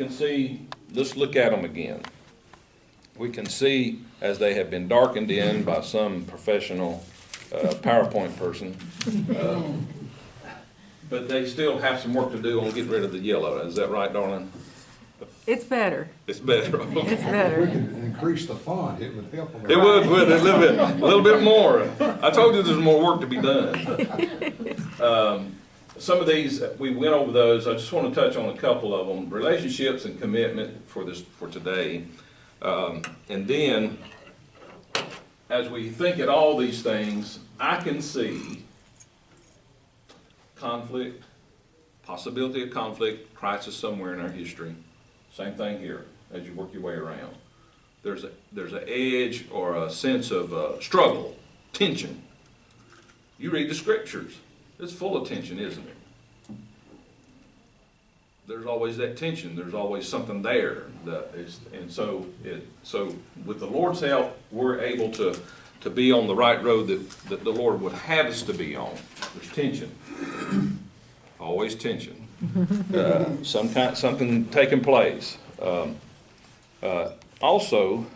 can see, let's look at them again. We can see as they have been darkened in by some professional PowerPoint person. But they still have some work to do on getting rid of the yellow. Is that right, darling? It's better. It's better. It's better. We could increase the font, it would help. It would a little bit more. I told you there's more work to be done. Some of these, we went over those. I just want to touch on a couple of them. Relationships and commitment for today. And then, as we think at all these things, I can see conflict, possibility of conflict, crisis somewhere in our history. Same thing here as you work your way around. There's an edge or a sense of struggle, tension. You read the scriptures. It's full of tension, isn't it? There's always that tension. There's always something there. So with the Lord's help, we're able to be on the right road that the Lord would have us to be on. There's tension. Always tension. Something taking place. Also,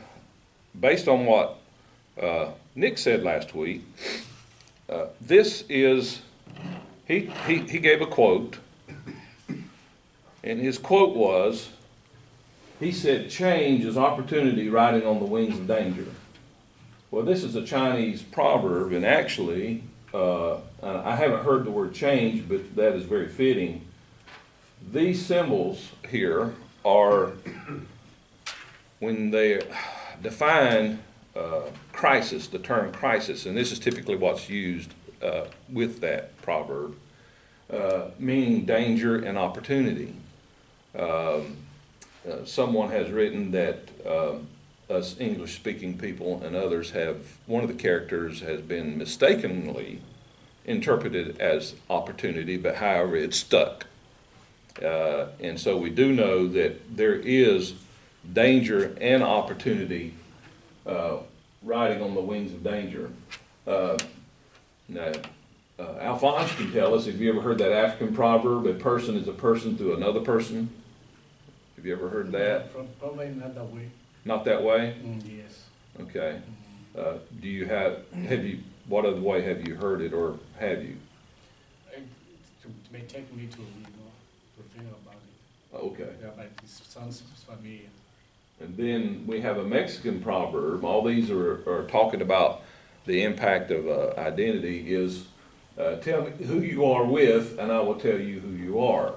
based on what Nick said last week, he gave a quote, and his quote was, he said, "Change is opportunity riding on the wings of danger." Well, this is a Chinese proverb, and actually, I haven't heard the word change, but that is very fitting. These symbols here are, when they define crisis, the term crisis, and this is typically what's used with that proverb, meaning danger and opportunity. Someone has written that us English-speaking people and others one of the characters has been mistakenly interpreted as opportunity, but however it's stuck. And so we do know that there is danger and opportunity riding on the wings of danger. Now, Alphonse can tell us, have you ever heard that African proverb, a person is a person to another person? Have you ever heard that? Probably not that way. Not that way? Yes. Okay. What other way have you heard it, or have you? It may take me to think about it. Okay. Yeah, but it sounds familiar. And then we have a Mexican proverb. All these are talking about the impact of identity is, tell me who you are with, and I will tell you who you are.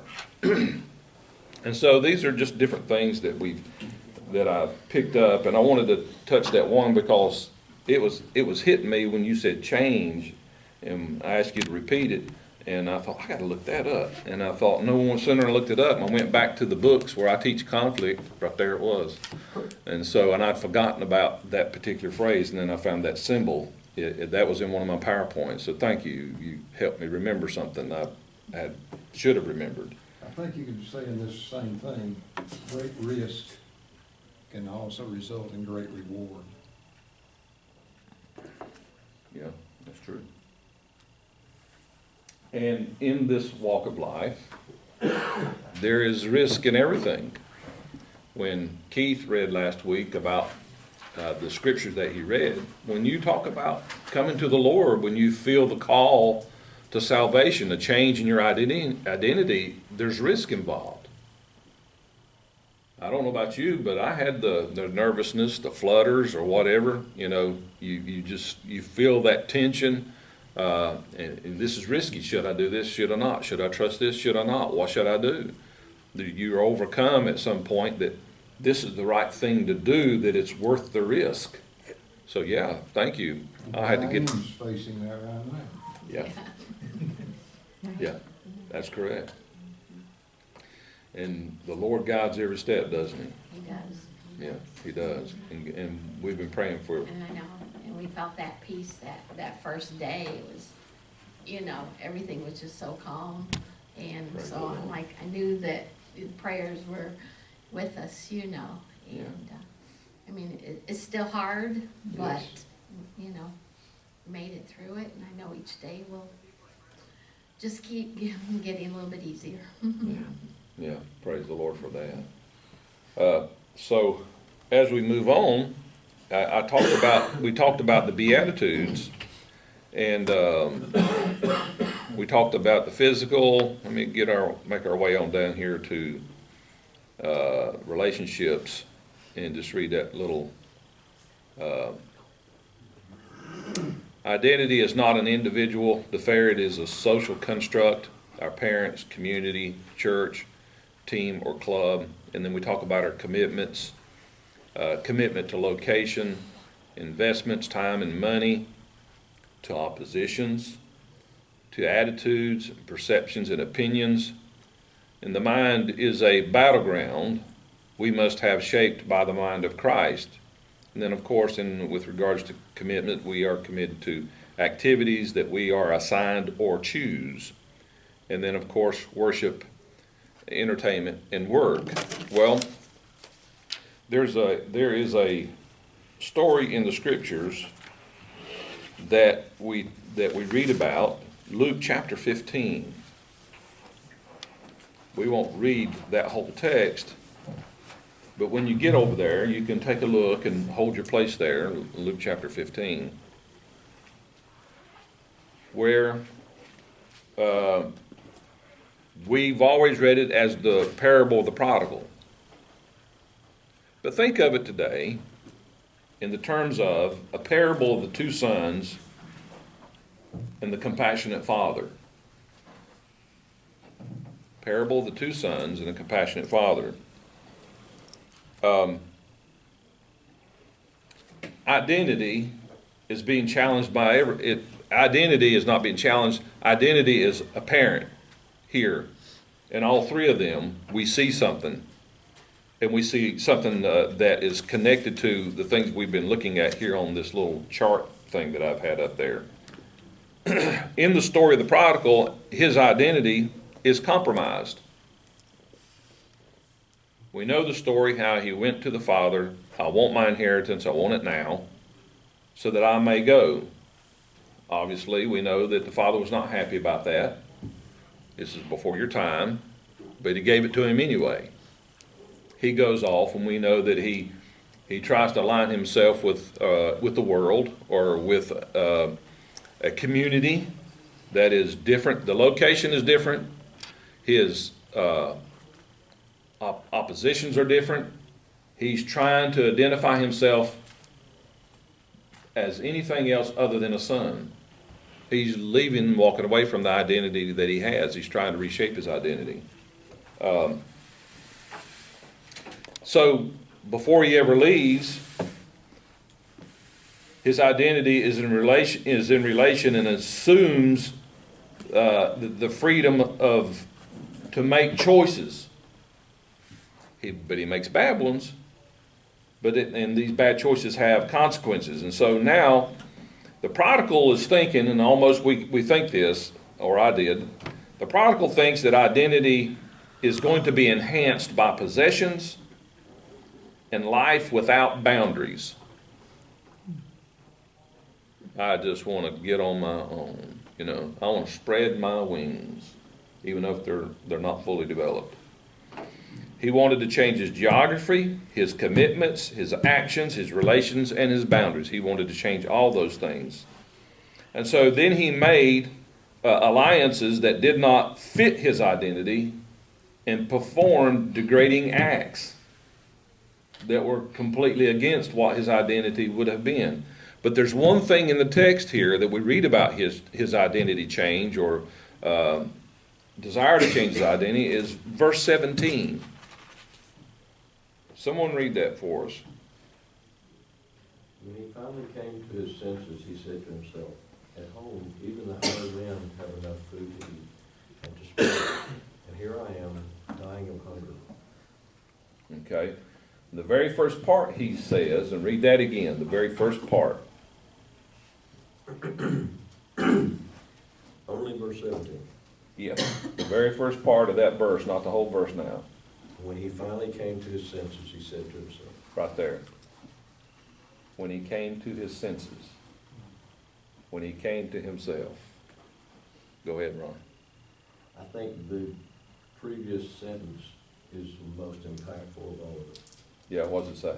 And so these are just different things that I picked up, and I wanted to touch that one because it was hitting me when you said change, and I asked you to repeat it, and I thought, I got to look that up. And I thought, no one sooner I looked it up, and I went back to the books where I teach conflict. Right there it was. And I'd forgotten about that particular phrase, and then I found that symbol. That was in one of my PowerPoints. So thank you. You helped me remember something I should have remembered. I think you could say in this same thing, great risk can also result in great reward. Yeah, that's true. And in this walk of life, there is risk in everything. When Keith read last week about the scriptures that he read, when you talk about coming to the Lord, when you feel the call to salvation, a change in your identity, there's risk involved. I don't know about you, but I had the nervousness, the flutters or whatever. You feel that tension. And this is risky. Should I do this? Should I not? Should I trust this? Should I not? What should I do? You're overcome at some point that this is the right thing to do, that it's worth the risk. So yeah, thank you. I had to get facing that right now. Yeah. Yeah, that's correct. And the Lord guides every step, doesn't he? He does. Yeah, he does. And we've been praying for it. And I know, and we felt that peace that first day. It was, everything was just so calm. And Right. so I knew that the prayers were with us, And, it's still hard, but, Yes. made it through it. And I know each day will just keep getting a little bit easier. Yeah, praise the Lord for that. So as we move on, we talked about the Beatitudes, and we talked about the physical. Let me make our way on down here to relationships, and just read that little. Identity is not an individual affair, it is a social construct. Our parents, community, church, team, or club. And then we talk about our commitments, commitment to location, investments, time and money, to oppositions, to attitudes, perceptions, and opinions. And the mind is a battleground we must have shaped by the mind of Christ. And then, of course, with regards to commitment, we are committed to activities that we are assigned or choose. And then, of course, worship, entertainment, and work. Well, there is a story in the Scriptures that we read about, Luke chapter 15. We won't read that whole text, but when you get over there, you can take a look and hold your place there, Luke chapter 15, where we've always read it as the parable of the prodigal. But think of it today in the terms of a parable of the two sons and the compassionate father. Parable of the two sons and the compassionate father. Identity is being challenged by identity is not being challenged. Identity is apparent here. In all three of them, we see something. And we see something that is connected to the things we've been looking at here on this little chart thing that I've had up there. In the story of the prodigal, his identity is compromised. We know the story how he went to the father. I want my inheritance. I want it now so that I may go. Obviously, we know that the father was not happy about that. This is before your time, but he gave it to him anyway. He goes off, and we know that he tries to align himself with the world or with a community that is different. The location is different. His oppositions are different. He's trying to identify himself as anything else other than a son. He's walking away from the identity that he has. He's trying to reshape his identity. So before he ever leaves, his identity is in relation and assumes the freedom to make choices. But he makes bad ones. And these bad choices have consequences. And so now the prodigal is thinking, and almost we think this, or I did, the prodigal thinks that identity is going to be enhanced by possessions and life without boundaries. I just want to get on my own. I want to spread my wings, even if they're not fully developed. He wanted to change his geography, his commitments, his actions, his relations, and his boundaries. He wanted to change all those things. And so then he made alliances that did not fit his identity and performed degrading acts that were completely against what his identity would have been. But there's one thing in the text here that we read about his identity change or desire to change his identity is verse 17. Someone read that for us. When he finally came to his senses, he said to himself, "At home, even the hired men have enough food to eat and to spare, and here I am, dying of hunger." Okay. The very first part he says, and read that again, the very first part. Only verse 17. Yeah, the very first part of that verse, not the whole verse now. When he finally came to his senses, he said to himself. Right there. When he came to his senses. When he came to himself. Go ahead, Ron. I think the previous sentence is the most impactful of all of it. Yeah, what does it say?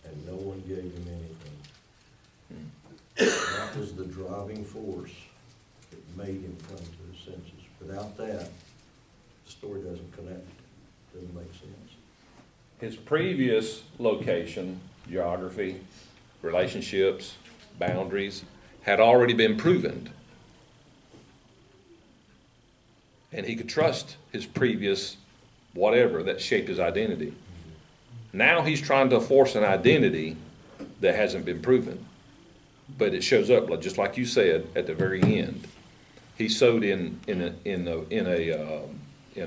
and no one gave him anything. That was the driving force that made him come to his senses. Without that, the story doesn't connect, doesn't make sense. His previous location, geography, relationships, boundaries, had already been proven. And he could trust his previous whatever that shaped his identity. Now he's trying to force an identity that hasn't been proven. But it shows up, just like you said, at the very end. He sowed in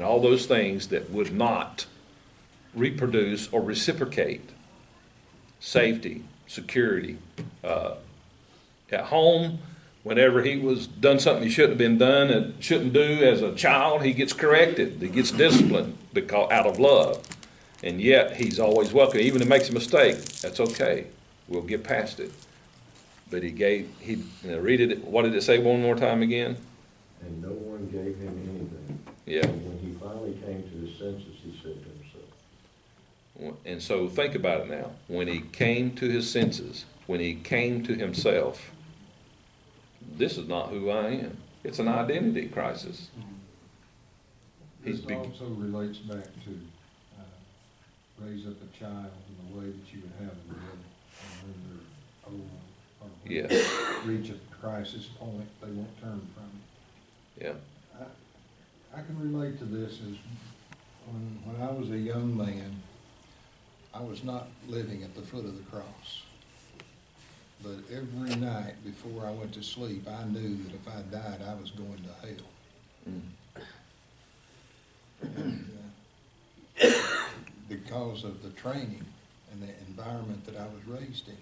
all those things that would not reproduce or reciprocate. Safety, security. At home, whenever he was done something he shouldn't have been done and shouldn't do as a child, he gets corrected. He gets disciplined because out of love. And yet he's always welcome. Even if he makes a mistake, that's okay. We'll get past it. But read it. What did it say one more time again? And no one gave him anything. Yeah. And when he finally came to his senses, he said to himself. And so think about it now. When he came to his senses, when he came to himself, this is not who I am. It's an identity crisis. This also relates back to raise up a child in the way that you would have them when they're old or Yeah. reach a crisis point they won't turn from it. Yeah. I can relate to this as when I was a young man, I was not living at the foot of the cross. But every night before I went to sleep, I knew that if I died, I was going to hell. And, because of the training and the environment that I was raised in.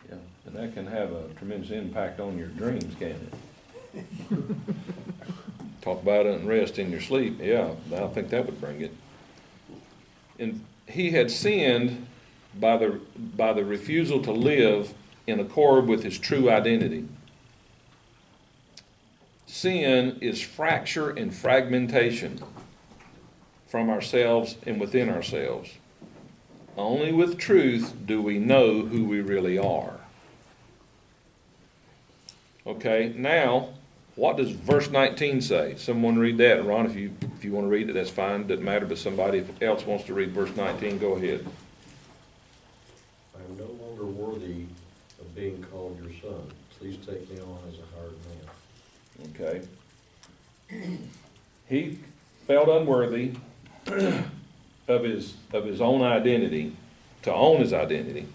Yeah. And that can have a tremendous impact on your dreams, can't it? Talk about unrest in your sleep. Yeah, I think that would bring it. And he had sinned by the refusal to live in accord with his true identity. Sin is fracture and fragmentation from ourselves and within ourselves. Only with truth do we know who we really are. Okay, now, what does verse 19 say? Someone read that. Ron, if you want to read it, that's fine. Doesn't matter, but somebody else wants to read verse 19, go ahead. I am no longer worthy of being called your son. Please take me on as a hired man. Okay. He felt unworthy of his own identity, to own his identity,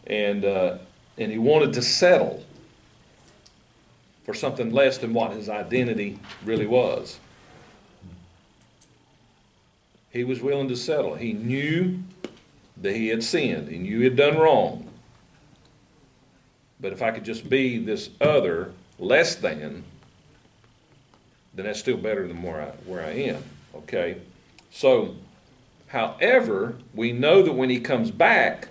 and he wanted to settle for something less than what his identity really was. He was willing to settle. He knew that he had sinned. He knew he had done wrong. But if I could just be this other, less than, then that's still better than where I am. Okay? So, however, we know that when he comes back,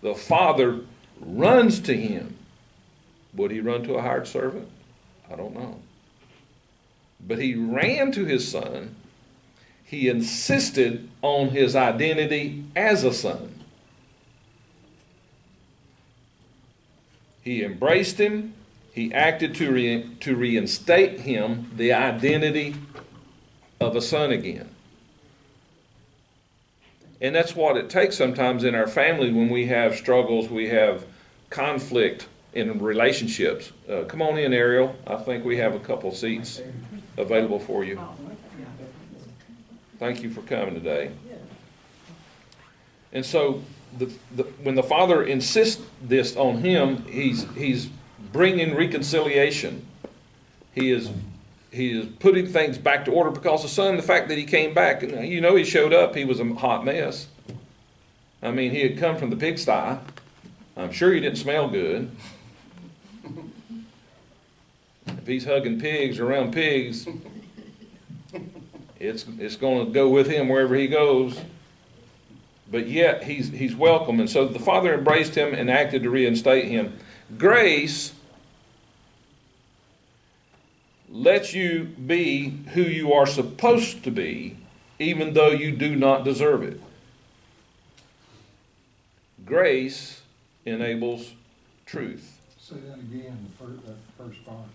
the Father runs to him. Would he run to a hired servant? I don't know. But he ran to his son. He insisted on his identity as a son. He embraced him. He acted to reinstate him the identity of a son again. And that's what it takes sometimes in our family when we have struggles, we have conflict in relationships. Come on in, Ariel. I think we have a couple seats available for you. Thank you for coming today. And so when the Father insists this on him, he's bringing reconciliation. He is putting things back to order because the son, the fact that he came back, he showed up, he was a hot mess. I mean, he had come from the pigsty. I'm sure he didn't smell good. If he's hugging pigs around pigs, it's going to go with him wherever he goes. But yet he's welcome, and so the Father embraced him and acted to reinstate him. Grace lets you be who you are supposed to be, even though you do not deserve it. Grace enables truth. Say that again, that first part.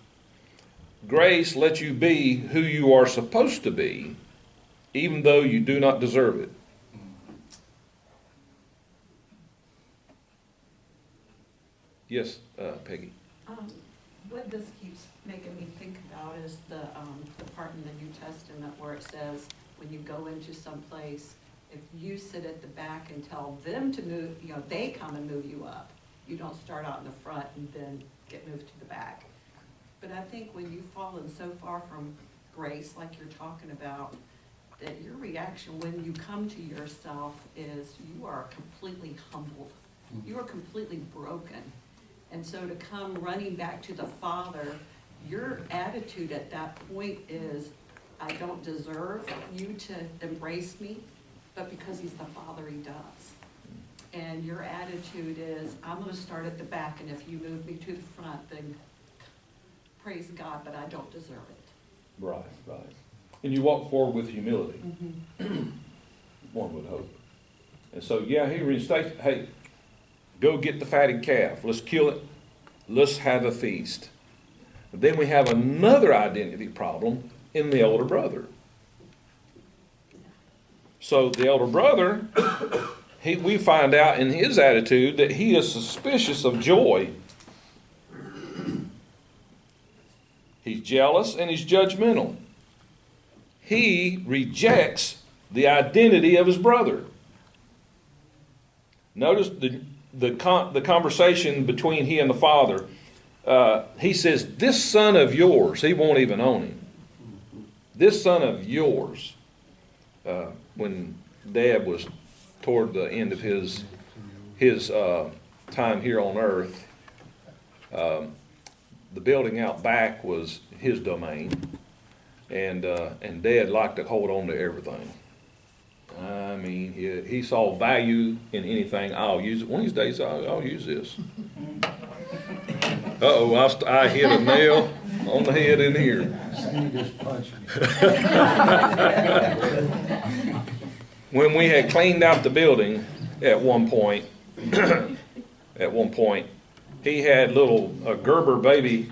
Grace lets you be who you are supposed to be, even though you do not deserve it. Yes, Peggy. What this keeps making me think about is the part in the New Testament where it says, when you go into some place, if you sit at the back and tell them to move, they come and move you up. You don't start out in the front and then get moved to the back. But I think when you've fallen so far from grace, like you're talking about, that your reaction when you come to yourself is you are completely humbled. You are completely broken. And so to come running back to the Father, your attitude at that point is, I don't deserve you to embrace me, but because he's the Father, he does. And your attitude is, I'm going to start at the back, and if you move me to the front, then praise God, but I don't deserve it. Right, right. And you walk forward with humility. One would hope. And so, yeah, he reinstates, hey, go get the fatted calf. Let's kill it. Let's have a feast. But then we have another identity problem in the older brother. So the elder brother, we find out in his attitude that he is suspicious of joy. He's jealous and he's judgmental. He rejects the identity of his brother. Notice the conversation between he and the father. He says, this son of yours, he won't even own him. This son of yours. When Dad was toward the end of his time here on earth, the building out back was his domain, and Dad liked to hold on to everything. I mean, he saw value in anything. I'll use it. One of these days, I'll use this. Uh-oh, I hit a nail on the head in here. Sandy just punched me. When we had cleaned out the building at one point, he had little Gerber baby,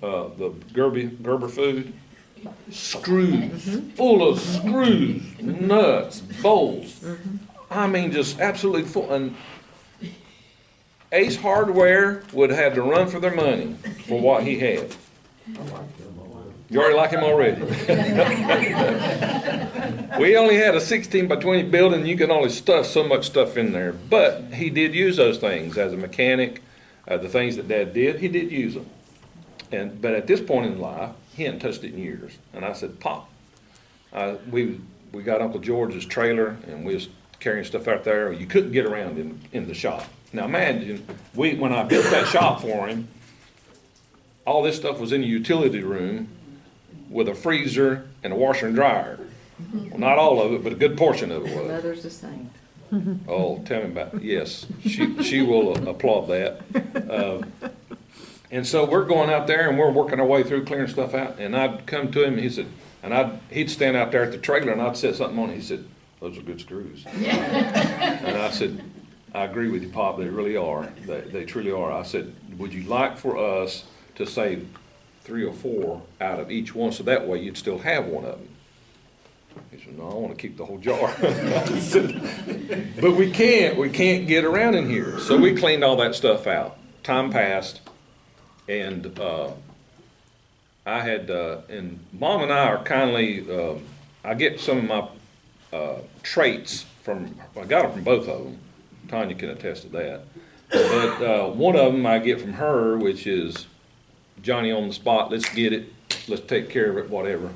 the Gerber food, screws, full of screws, nuts, bolts. I mean, just absolutely full. And Ace Hardware would have to run for their money for what he had. You already like him already. We only had a 16 by 20 building. You can only stuff so much stuff in there. But he did use those things as a mechanic. The things that Dad did, he did use them. But at this point in life, he hadn't touched it in years. And I said, Pop, we got Uncle George's trailer, and we was carrying stuff out there. You couldn't get around in the shop. Now imagine, when I built that shop for him, all this stuff was in the utility room with a freezer and a washer and dryer. Well, not all of it, but a good portion of it was. Mother's the same. Oh, tell me about it. Yes, she will applaud that. And so we're going out there and we're working our way through clearing stuff out. And I'd come to him and he said, he'd stand out there at the trailer and I'd set something on it. He said, those are good screws. And I said, I agree with you, Pop. They really are. They truly are. I said, would you like for us to save 3 or 4 out of each one so that way you'd still have one of them? He said, no, I want to keep the whole jar. I said, but we can't get around in here. So we cleaned all that stuff out. Time passed, and and Mom and I are kindly, I get some of my traits I got them from both of them. Tanya can attest to that. But one of them I get from her, which is Johnny on the spot, let's get it, let's take care of it, whatever.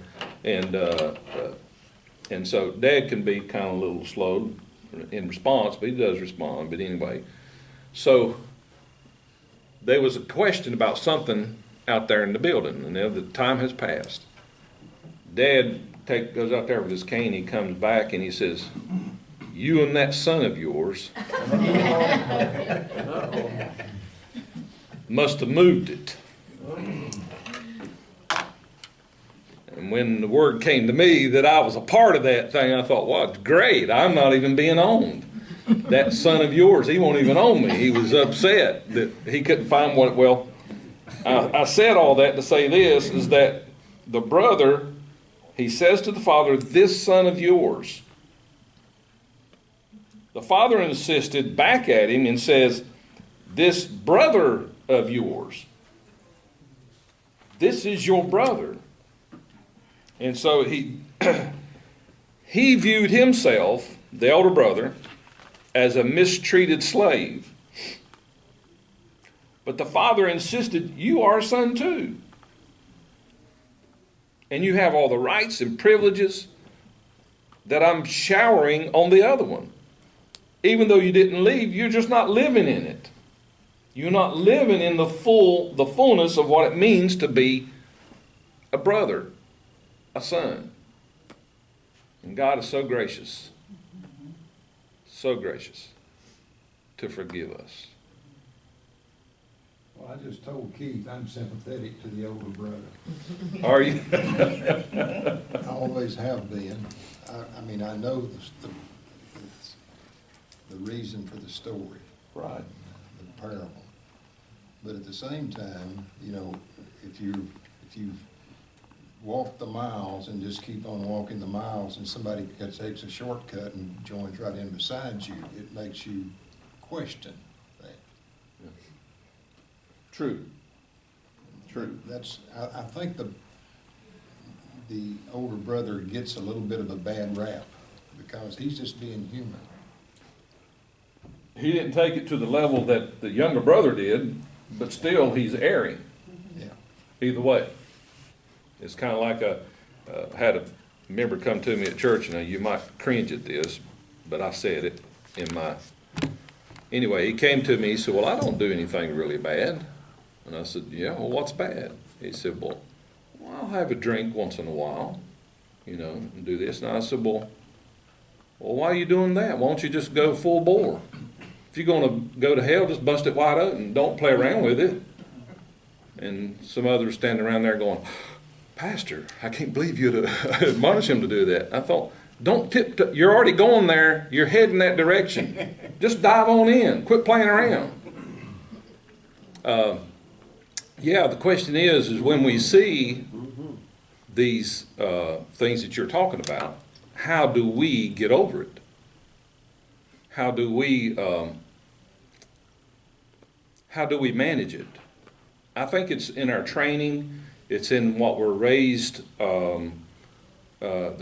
And so Dad can be kind of a little slow in response, but he does respond. But anyway, so there was a question about something out there in the building, and now the time has passed. Dad goes out there with his cane, he comes back and he says, you and that son of yours must have moved it. And when the word came to me that I was a part of that thing, I thought, well, great, I'm not even being owned. That son of yours, he won't even own me. He was upset that he couldn't find one. Well, I said all that to say this, is that the brother, he says to the father, this son of yours. The father insisted back at him and says, this brother of yours. This is your brother. And so he he viewed himself, the elder brother, as a mistreated slave. But the father insisted, you are a son too. And you have all the rights and privileges that I'm showering on the other one. Even though you didn't leave, you're just not living in it. You're not living in the fullness of what it means to be a brother, a son. And God is so gracious to forgive us. Well, I just told Keith I'm sympathetic to the older brother. Are you? I always have been. I mean, I know the reason for the story, Right. the parable. But at the same time, you know, if you walk the miles and just keep on walking the miles and somebody takes a shortcut and joins right in beside you, it makes you question that. True. That's, I think the older brother gets a little bit of a bad rap because he's just being human. He didn't take it to the level that the younger brother did, but still he's erring. Yeah. Either way. It's kind of like had a member come to me at church, and you might cringe at this, but I said it in my, anyway, he came to me, he said, well, I don't do anything really bad. And I said, yeah, well, what's bad? He said, well, I'll have a drink once in a while, you know, and do this. And I said, well, why are you doing that? Why don't you just go full bore? If you're going to go to hell, just bust it wide open. Don't play around with it. And some others standing around there going, Pastor, I can't believe you'd admonish him to do that. I thought, don't you're already going there. You're heading that direction. Just dive on in. Quit playing around. Yeah, the question is when we see these things that you're talking about, how do we get over it? How do we manage it? I think it's in our training. It's in what we're raised, the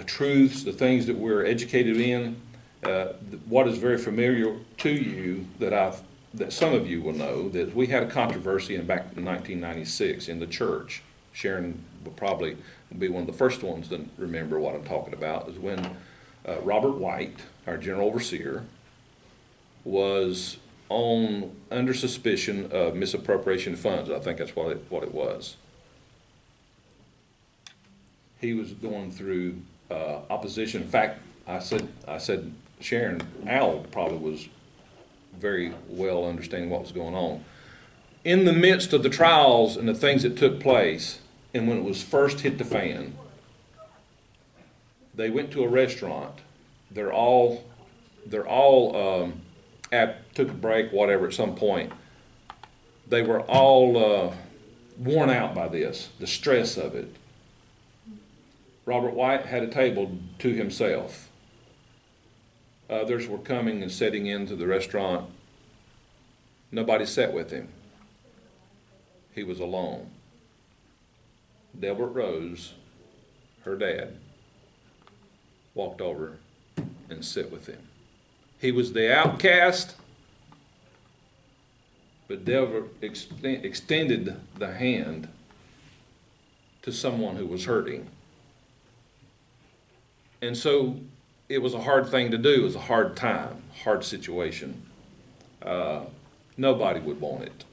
truths, the things that we're educated in. What is very familiar to you that some of you will know, that we had a controversy back in 1996 in the church. Sharon will probably be one of the first ones to remember what I'm talking about, is when Robert White, our general overseer, was under suspicion of misappropriation of funds. I think that's what it was. He was going through opposition. In fact, I said, Sharon, Al probably was very well understanding what was going on. In the midst of the trials and the things that took place, and when it was first hit the fan, they went to a restaurant. They're all took a break, whatever, at some point. They were all worn out by this, the stress of it. Robert White had a table to himself. Others were coming and sitting into the restaurant. Nobody sat with him. He was alone. Delbert Rose, her dad, walked over and sat with him. He was the outcast, but Delbert extended the hand to someone who was hurting. And so it was a hard thing to do. It was a hard time, hard situation. Nobody would want it.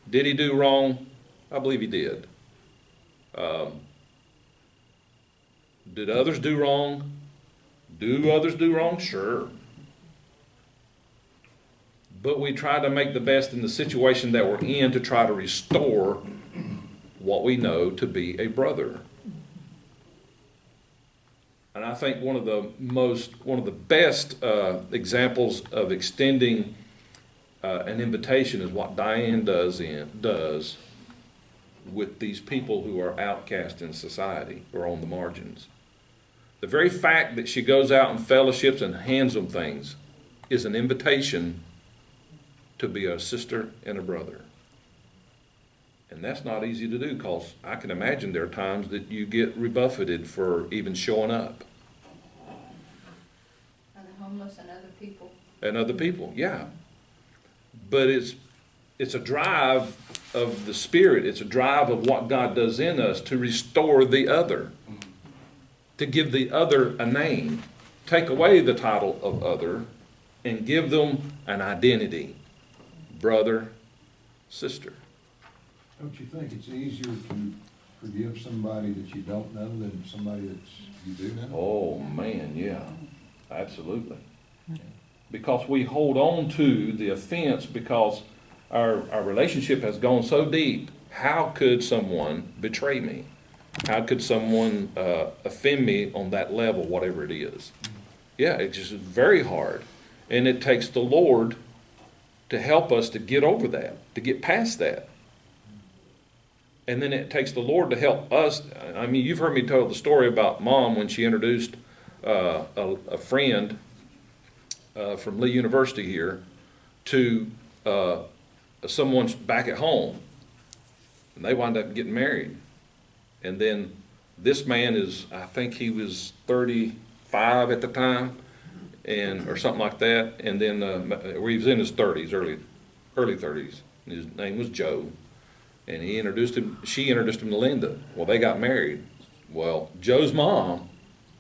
Did he do wrong? I believe he did. Did others do wrong? Do others do wrong? Sure. But we try to make the best in the situation that we're in to try to restore what we know to be a brother. And I think one of the best examples of extending an invitation is what Diane does with these people who are outcast in society or on the margins. The very fact that she goes out and fellowships and hands them things is an invitation to be a sister and a brother. And that's not easy to do, because I can imagine there are times that you get rebuffeted for even showing up. And the homeless and other people. And other people, yeah. But it's a drive of the Spirit. It's a drive of what God does in us to restore the other, to give the other a name, take away the title of other, and give them an identity. Brother, sister. Don't you think it's easier to forgive somebody that you don't know than somebody that you do know? Oh, man, yeah, absolutely. Because we hold on to the offense because our relationship has gone so deep. How could someone betray me? How could someone offend me on that level, whatever it is? Yeah, it's just very hard. And it takes the Lord to help us to get over that, to get past that. And then it takes the Lord to help us. I mean, you've heard me tell the story about Mom when she introduced a friend from Lee University here to someone's back at home. And they wound up getting married. And then this man is, I think he was 35 at the time, or something like that. And then he was in his 30s, early 30s. His name was Joe. And she introduced him to Linda. Well, they got married. Well, Joe's mom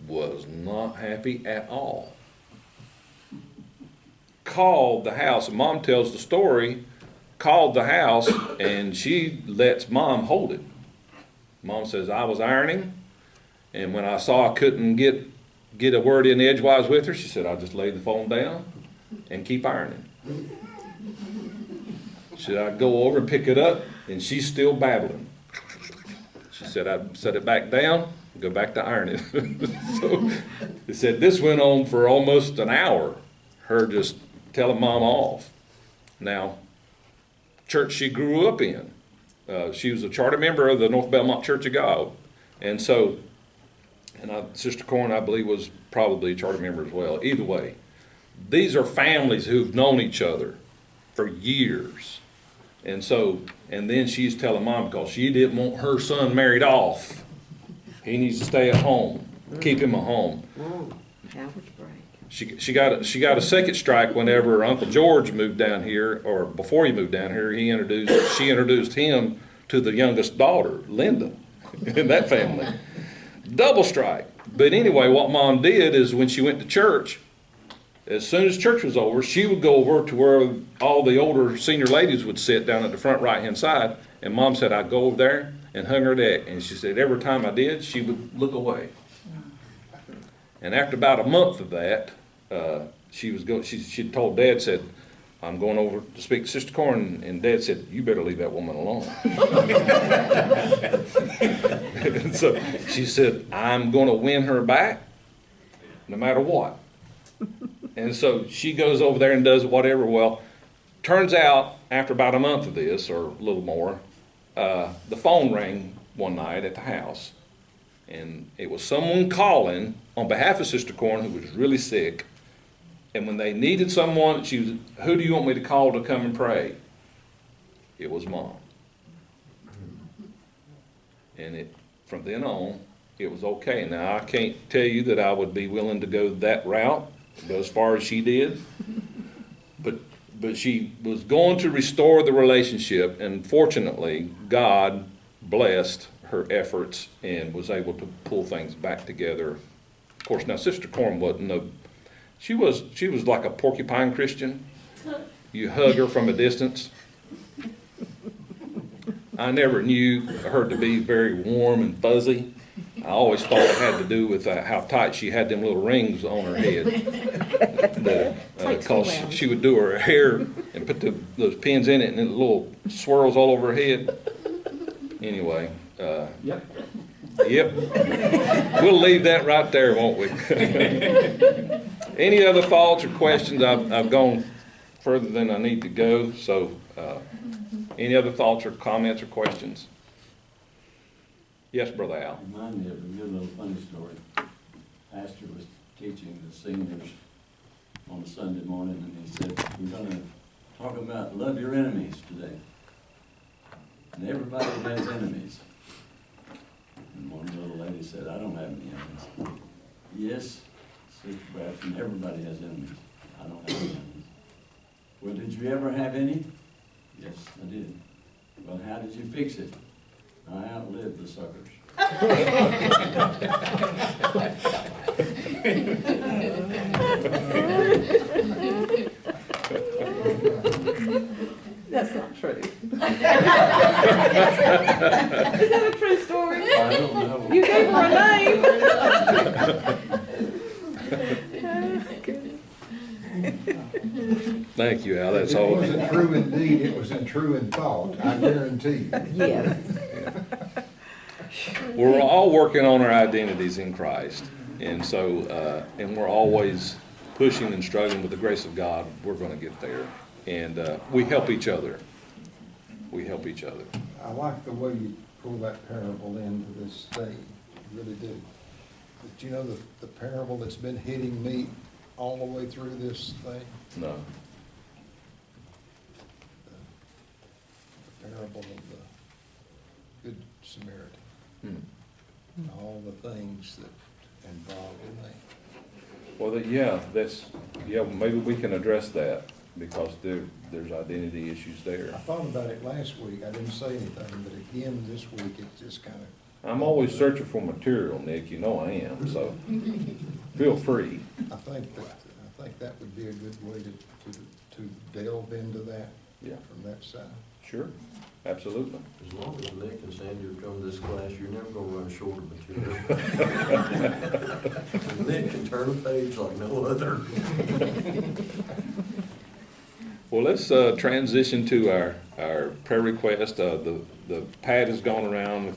was not happy at all. Called the house, and Mom tells the story, called the house, and she lets Mom hold it. Mom says, I was ironing, and when I saw I couldn't get a word in edgewise with her, she said, I'll just lay the phone down and keep ironing. She said, I'd go over and pick it up, and she's still babbling. She said, I'd set it back down, go back to ironing. So they said this went on for almost an hour, her just telling Mom off. Now, church she grew up in, she was a charter member of the North Belmont Church of God. And so, Sister Corn, I believe, was probably a charter member as well. Either way, these are families who've known each other for years. And so, and then she's telling Mom, because she didn't want her son married off. He needs to stay at home, keep him at home. Average break. She got a second strike whenever Uncle George moved down here, or before he moved down here, she introduced him to the youngest daughter, Linda, in that family. Double strike. But anyway, what Mom did is when she went to church, as soon as church was over, she would go over to where all the older senior ladies would sit down at the front right-hand side, and Mom said, I'd go over there and hung her neck. And she said every time I did, she would look away. And after about a month of that, she told Dad, said, I'm going over to speak to Sister Corn, and Dad said, you better leave that woman alone. And so she said, I'm going to win her back no matter what. And so she goes over there and does whatever. Well, turns out after about a month of this, or a little more, the phone rang one night at the house. And it was someone calling on behalf of Sister Corn, who was really sick. And when they needed someone, who do you want me to call to come and pray? It was Mom. And from then on, it was okay. Now, I can't tell you that I would be willing to go that route, go as far as she did. But she was going to restore the relationship, and fortunately, God blessed her efforts and was able to pull things back together. Of course, now Sister Corn wasn't she was like a porcupine Christian. You hug her from a distance. I never knew her to be very warm and fuzzy. I always thought it had to do with how tight she had them little rings on her head. Because she would do her hair and put those pins in it, and then little swirls all over her head. Anyway, Yep. We'll leave that right there, won't we? Any other thoughts or questions? I've gone further than I need to go, so, any other thoughts or comments or questions? Yes, Brother Al? Remind me of a good little funny story. Pastor was teaching the seniors on a Sunday morning, and he said, we're gonna talk about love your enemies today. And everybody has enemies. And one little lady said, I don't have any enemies. Yes, Sister Bradford, everybody has enemies. I don't have any enemies. Well, did you ever have any? Yes, I did. Well, how did you fix it? I outlived the suckers. That's not true. Is that a true story? I don't know. You gave her a name. Thank you, Al, that's If it all. wasn't true in deed, it was true in thought, I guarantee you. Yes. We're all working on our identities in Christ, and so, and we're always pushing and struggling with the grace of God. We're gonna get there, and, we help each other. We help each other. I like the way you pull that parable into this thing, I really do. But you know the parable that's been hitting me all the way through this thing? No. The parable of the Good Samaritan. Hmm. All the things that involved in that. Well, maybe we can address that, because there's identity issues there. I thought about it last week, I didn't say anything, but again, this week, it just kind of. I'm always searching for material, Nick, you know I am, so feel free. I think that would be a good way to delve into that Yeah, from that side. sure, absolutely. As long as Nick and Sandy come to this class, you're never gonna run short of material. Nick can turn a page like no other. Well, let's transition to our prayer request. The pad has gone around.